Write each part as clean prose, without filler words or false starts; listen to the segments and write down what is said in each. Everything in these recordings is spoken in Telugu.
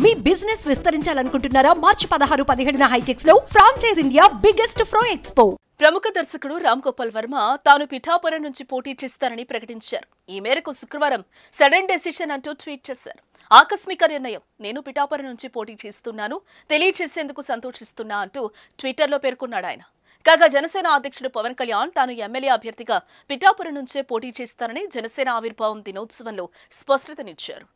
మీ బిజినెస్ విస్తరించాలనుకుంటున్నారా? మార్చి 16, 17 హైటెక్స్ లో ఫ్రాంచైజ్ ఇండియా బిగ్గెస్ట్ ఫ్రో ఎక్స్పో. ప్రముఖ దర్శకుడు రామ్ గోపాల్ వర్మ తాను పిఠాపురం నుంచి పోటీ చేస్తానని ప్రకటించారు. ఈ మేరకు శుక్రవారం సడన్ డెసిషన్ అంటూ ట్వీట్ చేశారు. ఆకస్మిక నిర్ణయం, నేను పిఠాపురం నుంచి పోటీ చేస్తున్నాను, తెలియచేసేందుకు సంతోషిస్తున్నా అంటూ ట్విట్టర్లో పేర్కొన్నాడు ఆయన. కాగా జనసేన అధ్యక్షుడు పవన్ కళ్యాణ్ తాను ఎమ్మెల్యే అభ్యర్థిగా పిఠాపురం నుంచే పోటీ చేస్తానని జనసేన ఆవిర్భావం దినోత్సవంలో స్పష్టతనిచ్చారు.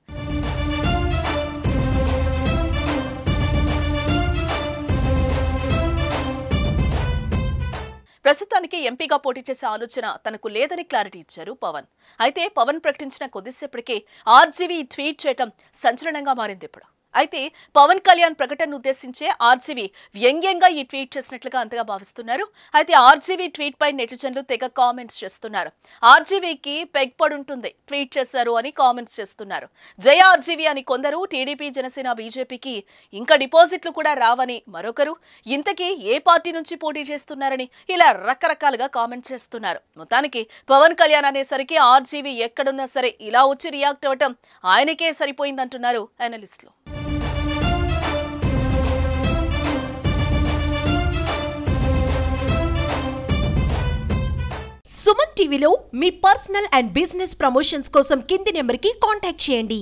ప్రస్తుతానికి ఎంపీగా పోటీ చేసే ఆలోచన తనకు లేదని క్లారిటీ ఇచ్చారు పవన్. అయితే పవన్ ప్రకటించిన కొద్దిసేపటికే ఆర్జీవీ ట్వీట్ చేయడం సంచలనంగా మారింది. ఇప్పుడు అయితే పవన్ కళ్యాణ్ ప్రకటనను ఉద్దేశించే ఆర్జీవీ వ్యంగ్యంగా ఈ ట్వీట్ చేసినట్లుగా అంతగా భావిస్తున్నారు. అయితే ఆర్జీవీ ట్వీట్ పై నెటిజన్లు తెగ కామెంట్స్ చేస్తున్నారు. ఆర్జీవీకి పెగ్ పడుంటుంది, ట్వీట్ చేశారు అని కామెంట్స్ చేస్తున్నారు. జై ఆర్జీవీ అని కొందరు, టీడీపీ, జనసేన, బీజేపీకి ఇంకా డిపాజిట్లు కూడా రావని మరొకరు, ఇంతకీ ఏ పార్టీ నుంచి పోటీ చేస్తున్నారని ఇలా రకరకాలుగా కామెంట్స్ చేస్తున్నారు. మొత్తానికి పవన్ కళ్యాణ్ అనేసరికి ఆర్జీవీ ఎక్కడున్నా సరే ఇలా వచ్చి రియాక్ట్ అవ్వటం ఆయనకే సరిపోయిందంటున్నారు అనలిస్టులు. సుమన్ టీవీలో మీ పర్సనల్ అండ్ బిజినెస్ ప్రమోషన్స్ కోసం కింది నెంబర్కి కాంటాక్ట్ చేయండి.